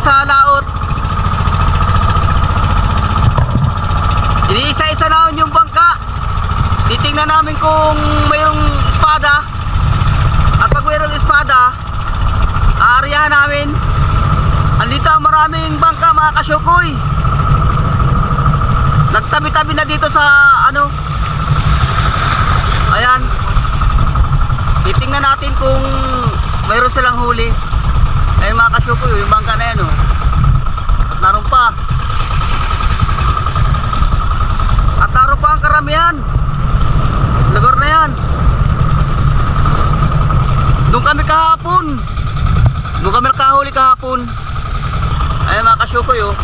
sa laot. Iniisa-isa namin yung bangka. Titingnan namin kung mayroong espada. At pag mayroong espada, aaryahan namin. Andito ang maraming bangka mga kasyukoy. Nagtabi-tabi na dito sa ano. Ayan. Titingnan natin kung mayroon silang huli. Ayun mga kasyukoy, yung bangka na yan oh. At naroon pa. At naroon pa ang karamihan. Lugar na yan. Doon kami kahapon. Doon kami nakahuli kahapon. Ayun mga kasyukoy oh.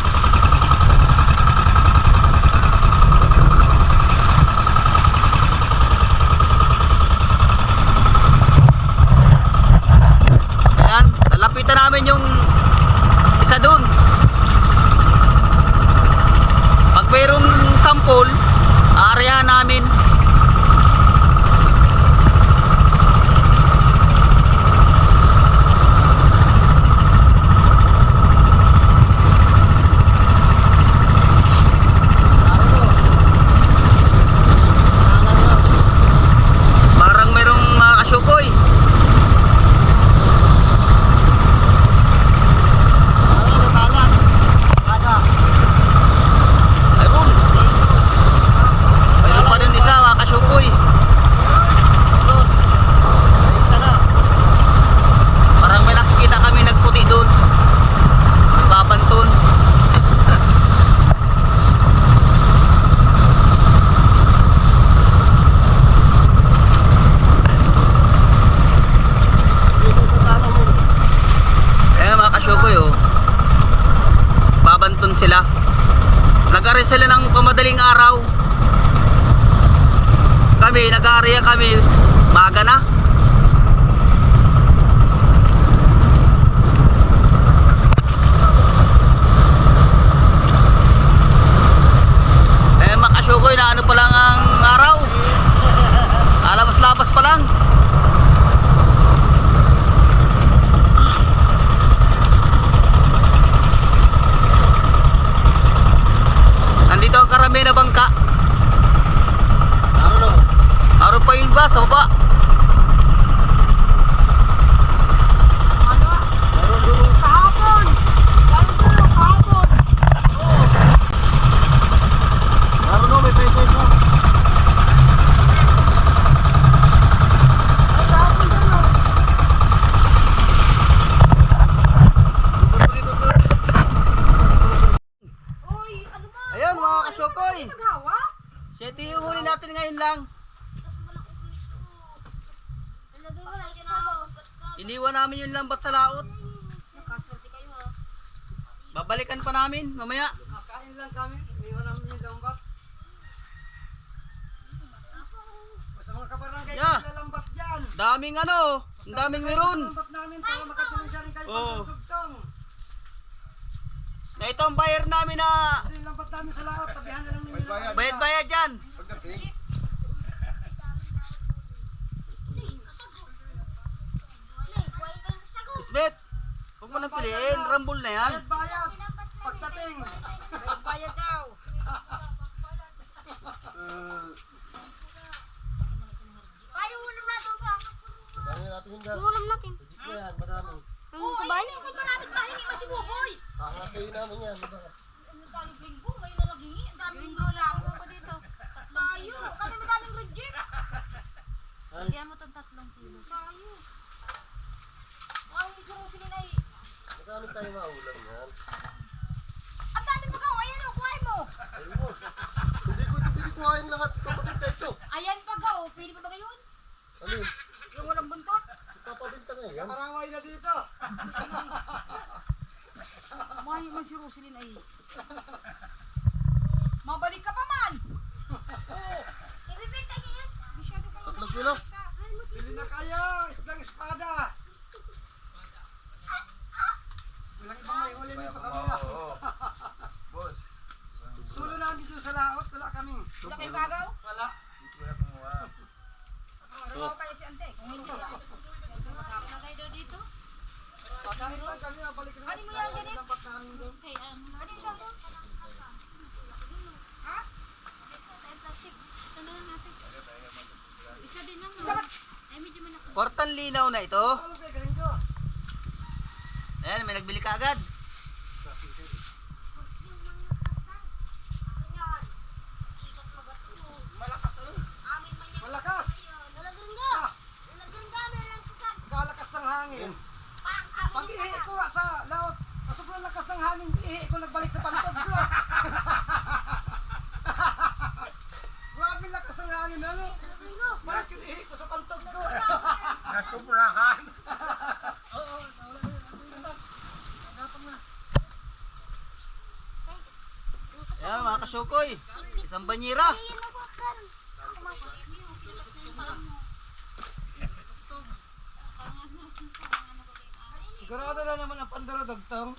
Ayan, lalapitan namin yung isa doon. Pag mayroong sampol, aaryahan namin. Sila nag-aari sila ng pamadaling araw. Kami nag-aariya kami maga na. Makasyokoy na ano pa lang ang araw, alabas-labas pa lang. Dito ang karami na bangka. Araw pa yung iba sa baba. Kahapon. Araw may peso isa. Kasyukoy, siyete yung huli natin ngayon lang. Iniwan namin yung lambat sa laot. Babalikan pa namin mamaya. Kain lang kami, iniwan namin yung lambat. Sa mga kabarangay na lambat dyan. Daming ano, daming meron. Lambat namin para makatuloy siya rin kayo pagkagugtong. Na ito ang buyer namin na ito yung lambat namin sa laot, tabihan na lang ninyo. bayad-bayad dyan. Isbet, huwag mo nang piliin, rambol na yan. Bayad, pagdating. Bayad daw. Ayaw ulam natin ka. Ulam natin. Yan, madami. Oo, sabay? Huwag marami pahingi pa si Buboy. Kakatayin namin yan. Ang daming linggo, may nalagingi. Ang daming linggo lang ako pa dito. Tayo, kadami-daming reject. Kaya mo itong 3 kilo. Tayo. Ang isa Rosalyn ay... Madami tayo maulam yan. Ang daming magaw, ayan o, kuhain mo. Ayun mo. Hindi ko ito pinikuhain lahat. Kapabinta ito. Ayan pagaw, pili pa ba gayon? Alin? Yung walang buntot? Kapabinta na yan. Paraway na dito. Mahal man si Rosalyn ay... Mabalik ka pa man! Ibibenta niya yan. Masyado ka 3 kilo. Bili na kayo, isdang espada. Walang ibang may huli nito kami. Boss. Sulo namin dito sa laot, wala kami. Wala kayong gagaw? Wala. Dito na kumuha. Ano kayo si Ante? Kung hindi ah. Kasama na kayo dito? Pagkahit lang kami, balik na. Ano mo yan, Janet? malinaw na ito. Ano kaya galing ko? Ayan, may nagbili ka agad. Malakas ano? Malakas. Kalakas ng hangin. Pag ihi ko sa laot, sa sobrang lakas ng hangin, ihi ko nagbalik sa pantog ko. Grabe lakas ng hangin, ano? Balik yung ihi ko sa pantog ko. Nasubrahan. Oo, nawala na yun. Nagapang na. Ayan mga kasukoy. Isang banyera. Sigurado na naman ang pandaro dagtong.